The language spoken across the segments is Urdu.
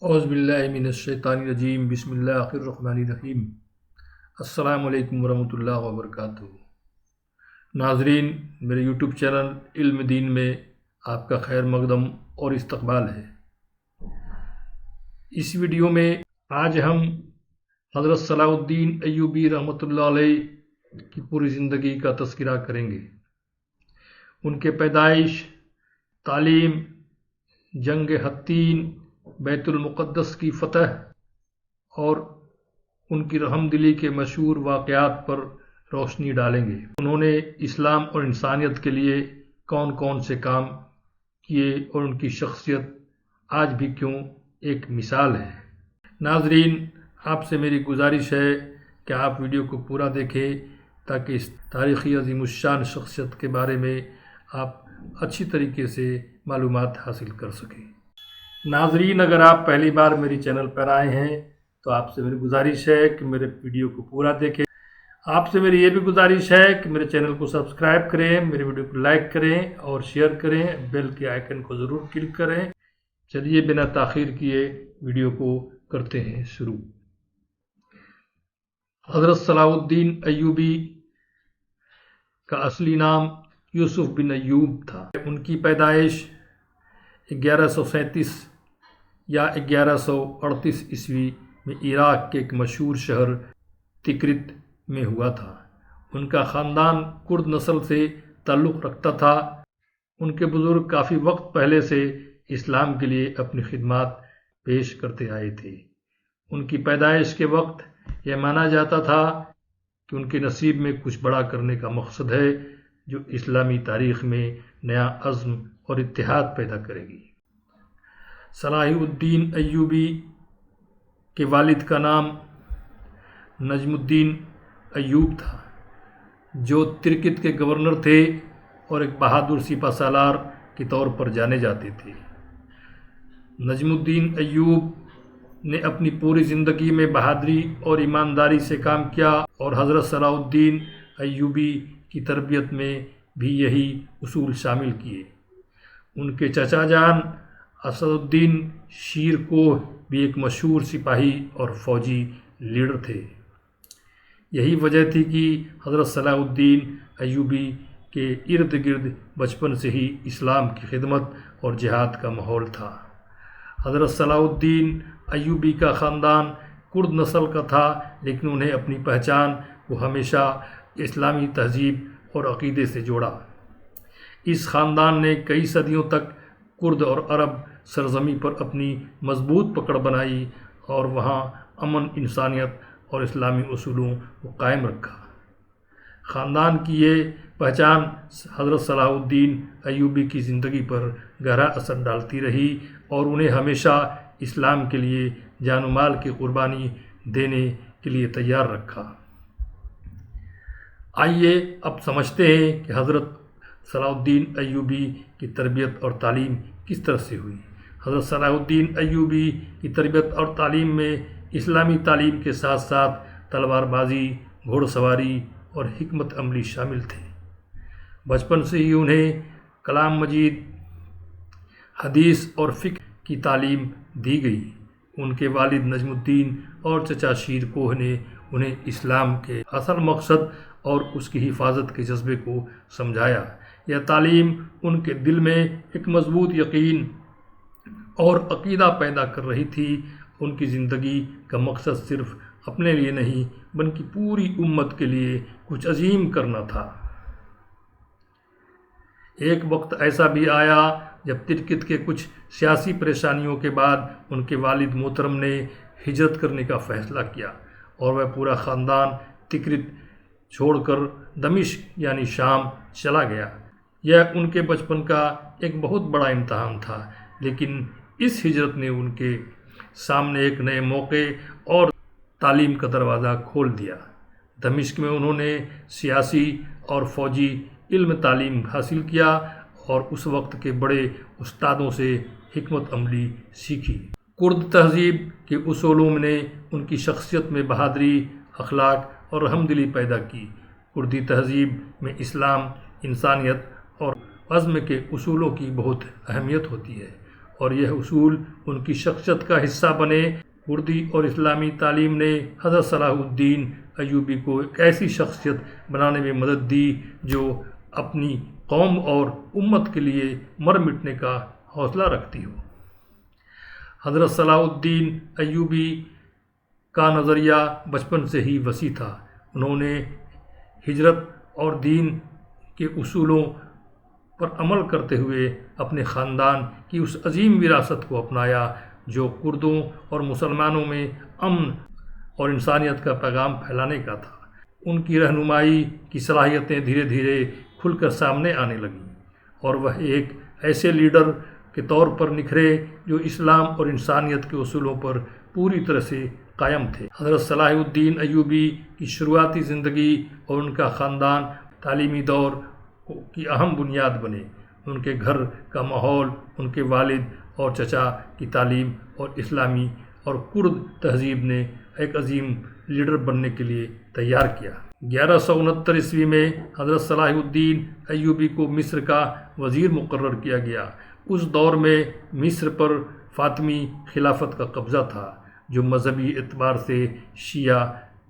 اعوذ باللہ من الشیطان الرجیم، بسم اللہ الرحمن الرحیم۔ السلام علیکم ورحمۃ اللہ وبرکاتہ۔ ناظرین، میرے یوٹیوب چینل علم دین میں آپ کا خیر مقدم اور استقبال ہے۔ اس ویڈیو میں آج ہم حضرت صلاح الدین ایوبی رحمۃ اللہ علیہ کی پوری زندگی کا تذکرہ کریں گے۔ ان کے پیدائش، تعلیم، جنگ حطین، بیت المقدس کی فتح اور ان کی رحمدلی کے مشہور واقعات پر روشنی ڈالیں گے۔ انہوں نے اسلام اور انسانیت کے لیے کون کون سے کام کیے اور ان کی شخصیت آج بھی کیوں ایک مثال ہے۔ ناظرین، آپ سے میری گزارش ہے کہ آپ ویڈیو کو پورا دیکھیں تاکہ اس تاریخی عظیم الشان شخصیت کے بارے میں آپ اچھی طریقے سے معلومات حاصل کر سکیں۔ ناظرین، اگر آپ پہلی بار میری چینل پر آئے ہیں تو آپ سے میری گزارش ہے کہ میرے ویڈیو کو پورا دیکھیں۔ آپ سے میری یہ بھی گزارش ہے کہ میرے چینل کو سبسکرائب کریں، میرے ویڈیو کو لائک کریں اور شیئر کریں، بیل کے آئیکن کو ضرور کلک کریں۔ چلیے بنا تاخیر کیے ویڈیو کو کرتے ہیں شروع۔ حضرت صلاح الدین ایوبی کا اصلی نام یوسف بن ایوب تھا۔ ان کی پیدائش 1137 یا 1138 عیسوی میں عراق کے ایک مشہور شہر تکرت میں ہوا تھا۔ ان کا خاندان کرد نسل سے تعلق رکھتا تھا۔ ان کے بزرگ کافی وقت پہلے سے اسلام کے لیے اپنی خدمات پیش کرتے آئے تھے۔ ان کی پیدائش کے وقت یہ مانا جاتا تھا کہ ان کے نصیب میں کچھ بڑا کرنے کا مقصد ہے جو اسلامی تاریخ میں نیا عزم اور اتحاد پیدا کرے گی۔ صلاح الدین ایوبی کے والد کا نام نجم الدین ایوب تھا، جو ترکت کے گورنر تھے اور ایک بہادر سپہ سالار کے طور پر جانے جاتے تھے۔ نجم الدین ایوب نے اپنی پوری زندگی میں بہادری اور ایمانداری سے کام کیا اور حضرت صلاح الدین ایوبی کی تربیت میں بھی یہی اصول شامل کیے۔ ان کے چچا جان اسد الدین شیر کوہ بھی ایک مشہور سپاہی اور فوجی لیڈر تھے۔ یہی وجہ تھی کہ حضرت صلاح الدین ایوبی کے ارد گرد بچپن سے ہی اسلام کی خدمت اور جہاد کا ماحول تھا۔ حضرت صلاح الدین ایوبی کا خاندان کرد نسل کا تھا، لیکن انہیں اپنی پہچان کو ہمیشہ اسلامی تہذیب اور عقیدے سے جوڑا۔ اس خاندان نے کئی صدیوں تک کرد اور عرب سرزمین پر اپنی مضبوط پکڑ بنائی اور وہاں امن، انسانیت اور اسلامی اصولوں کو قائم رکھا۔ خاندان کی یہ پہچان حضرت صلاح الدین ایوبی کی زندگی پر گہرا اثر ڈالتی رہی اور انہیں ہمیشہ اسلام کے لیے جان و مال کی قربانی دینے کے لیے تیار رکھا۔ آئیے اب سمجھتے ہیں کہ حضرت صلاح الدین ایوبی کی تربیت اور تعلیم کس طرح سے ہوئی۔ حضرت صلاح الدین ایوبی کی تربیت اور تعلیم میں اسلامی تعلیم کے ساتھ ساتھ تلوار بازی، گھوڑ سواری اور حکمت عملی شامل تھے۔ بچپن سے ہی انہیں کلام مجید، حدیث اور فقہ کی تعلیم دی گئی۔ ان کے والد نجم الدین اور چچا شیر کوہ نے انہیں اسلام کے اصل مقصد اور اس کی حفاظت کے جذبے کو سمجھایا۔ یہ تعلیم ان کے دل میں ایک مضبوط یقین اور عقیدہ پیدا کر رہی تھی۔ ان کی زندگی کا مقصد صرف اپنے لیے نہیں بلکہ پوری امت کے لیے کچھ عظیم کرنا تھا۔ ایک وقت ایسا بھی آیا جب ترکت کے کچھ سیاسی پریشانیوں کے بعد ان کے والد محترم نے ہجرت کرنے کا فیصلہ کیا اور وہ پورا خاندان تکرت چھوڑ کر دمشق یعنی شام چلا گیا۔ یہ ان کے بچپن کا ایک بہت بڑا امتحان تھا، لیکن اس ہجرت نے ان کے سامنے ایک نئے موقع اور تعلیم کا دروازہ کھول دیا۔ دمشق میں انہوں نے سیاسی اور فوجی علم تعلیم حاصل کیا اور اس وقت کے بڑے استادوں سے حکمت عملی سیکھی۔ کرد تہذیب کے اصولوں نے ان کی شخصیت میں بہادری، اخلاق اور رحمدلی پیدا کی۔ کردی تہذیب میں اسلام، انسانیت اور عزم کے اصولوں کی بہت اہمیت ہوتی ہے اور یہ اصول ان کی شخصیت کا حصہ بنے۔ اردو اور اسلامی تعلیم نے حضرت صلاح الدین ایوبی کو ایک ایسی شخصیت بنانے میں مدد دی جو اپنی قوم اور امت کے لیے مر مٹنے کا حوصلہ رکھتی ہو۔ حضرت صلاح الدین ایوبی کا نظریہ بچپن سے ہی وسیع تھا۔ انہوں نے ہجرت اور دین کے اصولوں پر عمل کرتے ہوئے اپنے خاندان کی اس عظیم وراثت کو اپنایا جو کردوں اور مسلمانوں میں امن اور انسانیت کا پیغام پھیلانے کا تھا۔ ان کی رہنمائی کی صلاحیتیں دھیرے دھیرے کھل کر سامنے آنے لگیں اور وہ ایک ایسے لیڈر کے طور پر نکھرے جو اسلام اور انسانیت کے اصولوں پر پوری طرح سے قائم تھے۔ حضرت صلاح الدین ایوبی کی شروعاتی زندگی اور ان کا خاندان تعلیمی دور کی اہم بنیاد بنے۔ ان کے گھر کا ماحول ان کے والد اور چچا کی تعلیم اور اسلامی اور کرد تہذیب نے ایک عظیم لیڈر بننے کے لیے تیار کیا۔ 1169 عیسوی میں حضرت صلاح الدین ایوبی کو مصر کا وزیر مقرر کیا گیا۔ اس دور میں مصر پر فاطمی خلافت کا قبضہ تھا جو مذہبی اعتبار سے شیعہ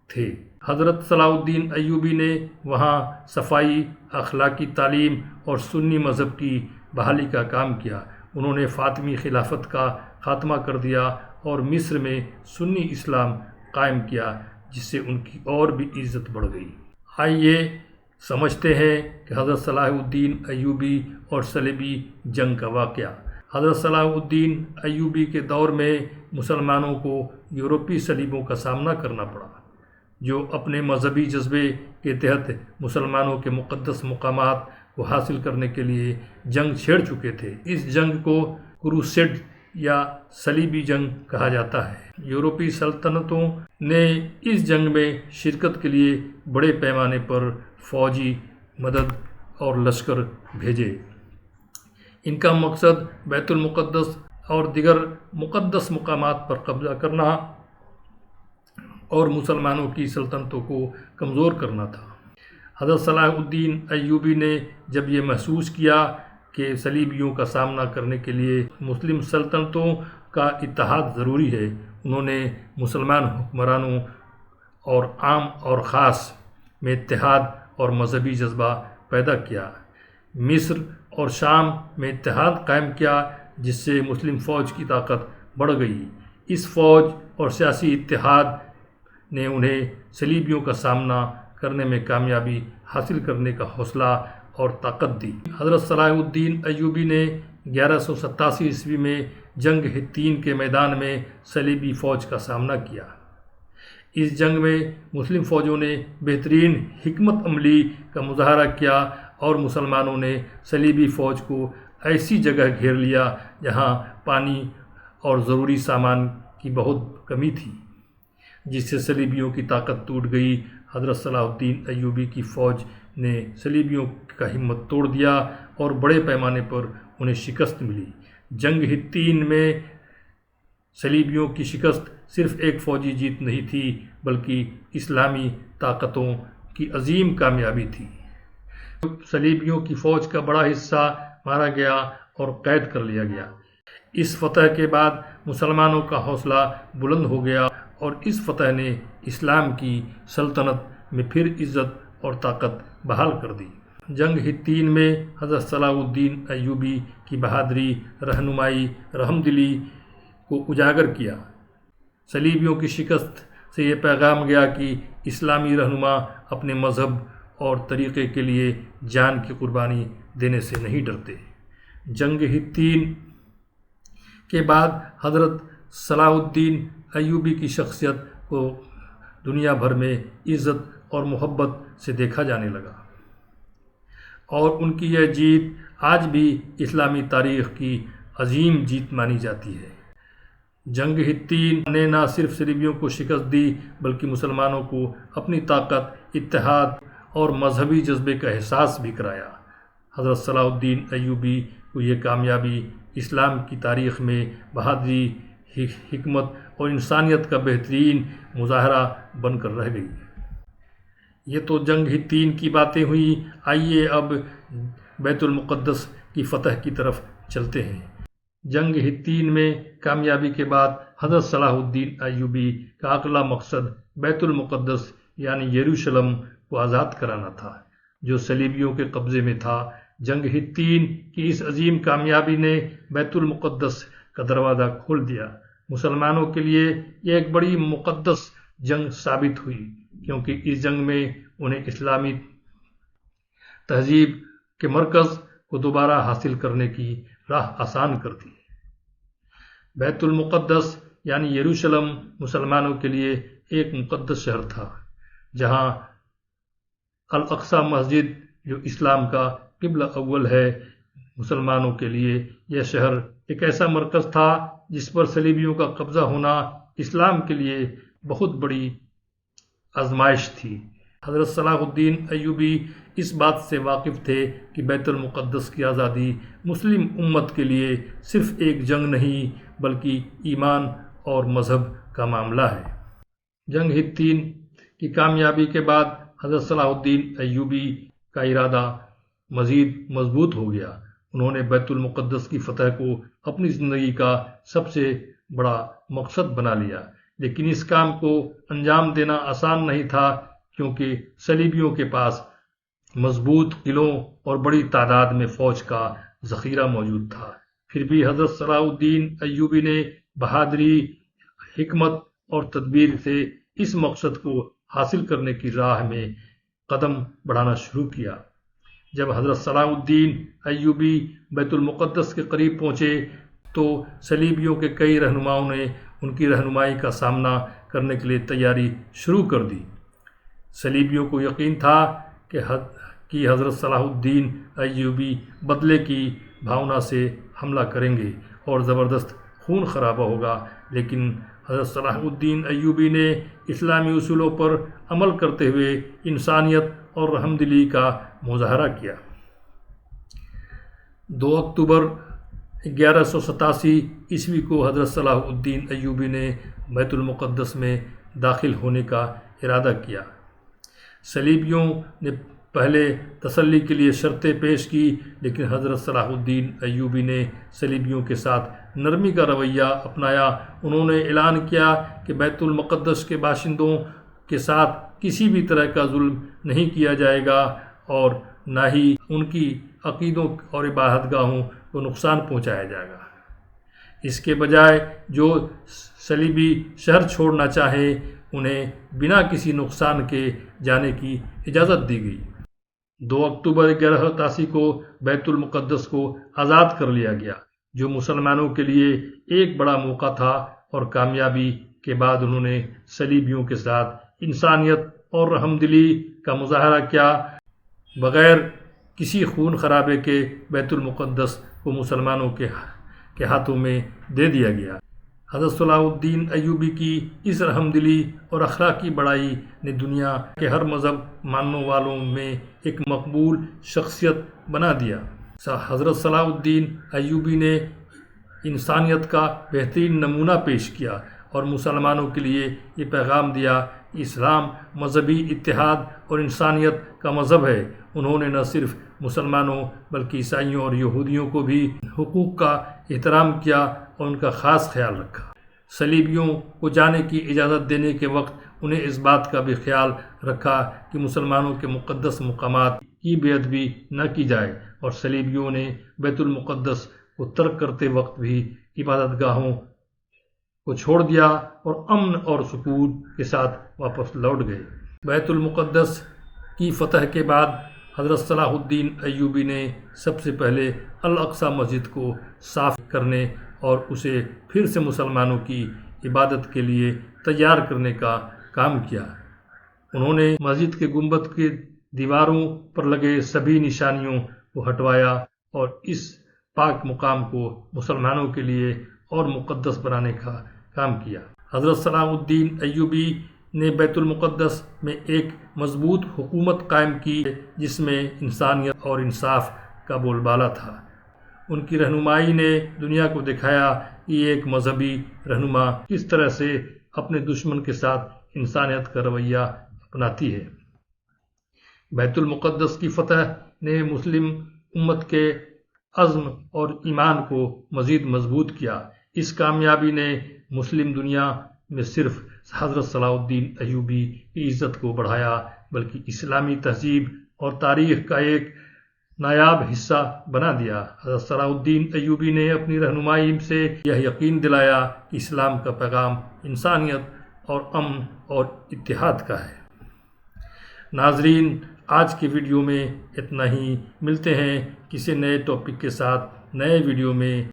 تھے۔ حضرت صلاح الدین ایوبی نے وہاں صفائی، اخلاقی تعلیم اور سنی مذہب کی بحالی کا کام کیا۔ انہوں نے فاطمی خلافت کا خاتمہ کر دیا اور مصر میں سنی اسلام قائم کیا جس سے ان کی اور بھی عزت بڑھ گئی۔ آئیے سمجھتے ہیں کہ حضرت صلاح الدین ایوبی اور صلیبی جنگ کا واقعہ۔ حضرت صلاح الدین ایوبی کے دور میں مسلمانوں کو یورپی صلیبوں کا سامنا کرنا پڑا جو اپنے مذہبی جذبے کے تحت مسلمانوں کے مقدس مقامات کو حاصل کرنے کے لیے جنگ چھیڑ چکے تھے۔ اس جنگ کو کروسیڈ یا صلیبی جنگ کہا جاتا ہے۔ یورپی سلطنتوں نے اس جنگ میں شرکت کے لیے بڑے پیمانے پر فوجی مدد اور لشکر بھیجے۔ ان کا مقصد بیت المقدس اور دیگر مقدس مقامات پر قبضہ کرنا اور مسلمانوں کی سلطنتوں کو کمزور کرنا تھا۔ حضرت صلاح الدین ایوبی نے جب یہ محسوس کیا کہ صلیبیوں کا سامنا کرنے کے لیے مسلم سلطنتوں کا اتحاد ضروری ہے، انہوں نے مسلمان حکمرانوں اور عام اور خاص میں اتحاد اور مذہبی جذبہ پیدا کیا۔ مصر اور شام میں اتحاد قائم کیا جس سے مسلم فوج کی طاقت بڑھ گئی۔ اس فوج اور سیاسی اتحاد نے انہیں صلیبیوں کا سامنا کرنے میں کامیابی حاصل کرنے کا حوصلہ اور طاقت دی۔ حضرت صلاح الدین ایوبی نے 1187 عیسوی میں جنگ حطین کے میدان میں صلیبی فوج کا سامنا کیا۔ اس جنگ میں مسلم فوجوں نے بہترین حکمت عملی کا مظاہرہ کیا اور مسلمانوں نے صلیبی فوج کو ایسی جگہ گھیر لیا جہاں پانی اور ضروری سامان کی بہت کمی تھی جس سے صلیبیوں کی طاقت ٹوٹ گئی۔ حضرت صلاح الدین ایوبی کی فوج نے صلیبیوں کا ہمت توڑ دیا اور بڑے پیمانے پر انہیں شکست ملی۔ جنگ حطین میں صلیبیوں کی شکست صرف ایک فوجی جیت نہیں تھی بلکہ اسلامی طاقتوں کی عظیم کامیابی تھی۔ صلیبیوں کی فوج کا بڑا حصہ مارا گیا اور قید کر لیا گیا۔ اس فتح کے بعد مسلمانوں کا حوصلہ بلند ہو گیا اور اس فتح نے اسلام کی سلطنت میں پھر عزت اور طاقت بحال کر دی۔ جنگ حطین میں حضرت صلاح الدین ایوبی کی بہادری، رہنمائی، رحمدلی کو اجاگر کیا۔ صلیبیوں کی شکست سے یہ پیغام گیا کہ اسلامی رہنما اپنے مذہب اور طریقے کے لیے جان کی قربانی دینے سے نہیں ڈرتے۔ جنگ حطین کے بعد حضرت صلاح الدین ایوبی کی شخصیت کو دنیا بھر میں عزت اور محبت سے دیکھا جانے لگا اور ان کی یہ جیت آج بھی اسلامی تاریخ کی عظیم جیت مانی جاتی ہے۔ جنگ حطین نے نہ صرف صلیبیوں کو شکست دی بلکہ مسلمانوں کو اپنی طاقت، اتحاد اور مذہبی جذبے کا احساس بھی کرایا۔ حضرت صلاح الدین ایوبی کو یہ کامیابی اسلام کی تاریخ میں بہادری، حکمت اور انسانیت کا بہترین مظاہرہ بن کر رہ گئی۔ یہ تو جنگ حطین کی باتیں ہوئیں، آئیے اب بیت المقدس کی فتح کی طرف چلتے ہیں۔ جنگ حطین میں کامیابی کے بعد حضرت صلاح الدین ایوبی کا اگلا مقصد بیت المقدس یعنی یروشلم کو آزاد کرانا تھا، جو صلیبیوں کے قبضے میں تھا۔ جنگ حطین کی اس عظیم کامیابی نے بیت المقدس کا دروازہ کھول دیا۔ مسلمانوں کے لیے یہ ایک بڑی مقدس جنگ ثابت ہوئی، کیونکہ اس جنگ میں انہیں اسلامی تہذیب کے مرکز کو دوبارہ حاصل کرنے کی راہ آسان کر دی۔ بیت المقدس یعنی یروشلم مسلمانوں کے لیے ایک مقدس شہر تھا، جہاں الاقصی مسجد جو اسلام کا قبلہ اول ہے، مسلمانوں کے لیے یہ شہر ایک ایسا مرکز تھا جس پر صلیبیوں کا قبضہ ہونا اسلام کے لیے بہت بڑی آزمائش تھی۔ حضرت صلاح الدین ایوبی اس بات سے واقف تھے کہ بیت المقدس کی آزادی مسلم امت کے لیے صرف ایک جنگ نہیں بلکہ ایمان اور مذہب کا معاملہ ہے۔ جنگ حطین کی کامیابی کے بعد حضرت صلاح الدین ایوبی کا ارادہ مزید مضبوط ہو گیا۔ انہوں نے بیت المقدس کی فتح کو اپنی زندگی کا سب سے بڑا مقصد بنا لیا، لیکن اس کام کو انجام دینا آسان نہیں تھا، کیونکہ صلیبیوں کے پاس مضبوط قلعوں اور بڑی تعداد میں فوج کا ذخیرہ موجود تھا۔ پھر بھی حضرت صلاح الدین ایوبی نے بہادری، حکمت اور تدبیر سے اس مقصد کو حاصل کرنے کی راہ میں قدم بڑھانا شروع کیا۔ جب حضرت صلاح الدین ایوبی بیت المقدس کے قریب پہنچے تو صلیبیوں کے کئی رہنماؤں نے ان کی رہنمائی کا سامنا کرنے کے لیے تیاری شروع کر دی۔ صلیبیوں کو یقین تھا کہ حضرت صلاح الدین ایوبی بدلے کی بھاونا سے حملہ کریں گے اور زبردست خون خرابہ ہوگا، لیکن حضرت صلاح الدین ایوبی نے اسلامی اصولوں پر عمل کرتے ہوئے انسانیت اور رحمدلی کا مظاہرہ کیا۔ 2 اکتوبر 1187 عیسوی کو حضرت صلاح الدین ایوبی نے بیت المقدس میں داخل ہونے کا ارادہ کیا۔ صلیبیوں نے پہلے تسلی کے لیے شرطیں پیش کی، لیکن حضرت صلاح الدین ایوبی نے صلیبیوں کے ساتھ نرمی کا رویہ اپنایا۔ انہوں نے اعلان کیا کہ بیت المقدس کے باشندوں کے ساتھ کسی بھی طرح کا ظلم نہیں کیا جائے گا اور نہ ہی ان کی عقیدوں اور عبادت گاہوں کو نقصان پہنچایا جائے گا۔ اس کے بجائے جو صلیبی شہر چھوڑنا چاہیں انہیں بنا کسی نقصان کے جانے کی اجازت دی گئی۔ 2 اکتوبر 1187 کو بیت المقدس کو آزاد کر لیا گیا، جو مسلمانوں کے لیے ایک بڑا موقع تھا، اور کامیابی کے بعد انہوں نے صلیبیوں کے ساتھ انسانیت اور رحمدلی کا مظاہرہ کیا۔ بغیر کسی خون خرابے کے بیت المقدس کو مسلمانوں کے ہاتھوں میں دے دیا گیا۔ حضرت صلاح الدین ایوبی کی اس رحمدلی اور اخلاقی بڑائی نے دنیا کے ہر مذہب ماننے والوں میں ایک مقبول شخصیت بنا دیا۔ حضرت صلاح الدین ایوبی نے انسانیت کا بہترین نمونہ پیش کیا اور مسلمانوں کے لیے یہ پیغام دیا کہ اسلام مذہبی اتحاد اور انسانیت کا مذہب ہے۔ انہوں نے نہ صرف مسلمانوں بلکہ عیسائیوں اور یہودیوں کو بھی حقوق کا احترام کیا اور ان کا خاص خیال رکھا۔ صلیبیوں کو جانے کی اجازت دینے کے وقت انہیں اس بات کا بھی خیال رکھا کہ مسلمانوں کے مقدس مقامات کی بے ادبی نہ کی جائے، اور صلیبیوں نے بیت المقدس کو ترک کرتے وقت بھی عبادت گاہوں کو چھوڑ دیا اور امن اور سکون کے ساتھ واپس لوٹ گئے۔ بیت المقدس کی فتح کے بعد حضرت صلاح الدین ایوبی نے سب سے پہلے الاقصی مسجد کو صاف کرنے اور اسے پھر سے مسلمانوں کی عبادت کے لیے تیار کرنے کا کام کیا۔ انہوں نے مسجد کے گنبد کے دیواروں پر لگے سبھی نشانیوں کو ہٹوایا اور اس پاک مقام کو مسلمانوں کے لیے اور مقدس بنانے کا کام کیا۔ حضرت صلاح الدین ایوبی نے بیت المقدس میں ایک مضبوط حکومت قائم کی جس میں انسانیت اور انصاف کا بول بالا تھا۔ ان کی رہنمائی نے دنیا کو دکھایا کہ ایک مذہبی رہنما کس طرح سے اپنے دشمن کے ساتھ انسانیت کا رویہ اپناتی ہے۔ بیت المقدس کی فتح نے مسلم امت کے عزم اور ایمان کو مزید مضبوط کیا۔ اس کامیابی نے مسلم دنیا میں صرف حضرت صلاح الدین ایوبی کی عزت کو بڑھایا بلکہ اسلامی تہذیب اور تاریخ کا ایک نایاب حصہ بنا دیا۔ حضرت صلاح الدین ایوبی نے اپنی رہنمائی سے یہ یقین دلایا کہ اسلام کا پیغام انسانیت اور امن اور اتحاد کا ہے۔ ناظرین، آج کے ویڈیو میں اتنا ہی۔ ملتے ہیں کسی نئے ٹاپک کے ساتھ نئے ویڈیو میں۔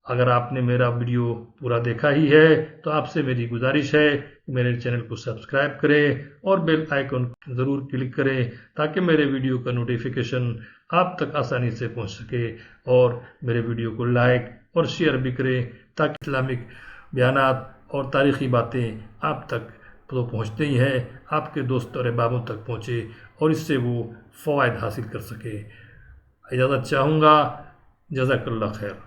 اگر آپ نے میرا ویڈیو پورا دیکھا ہی ہے تو آپ سے میری گزارش ہے کہ میرے چینل کو سبسکرائب کریں اور بیل آئیکن ضرور کلک کریں تاکہ میرے ویڈیو کا نوٹیفیکیشن آپ تک آسانی سے پہنچ سکے، اور میرے ویڈیو کو لائک اور شیئر بھی کریں تاکہ اسلامک بیانات اور تاریخی باتیں آپ تک تو پہنچتے ہی ہیں، آپ کے دوست اور احبابوں تک پہنچے اور اس سے وہ فوائد حاصل کر سکے۔ اجازت چاہوں گا۔ جزاک اللہ خیر۔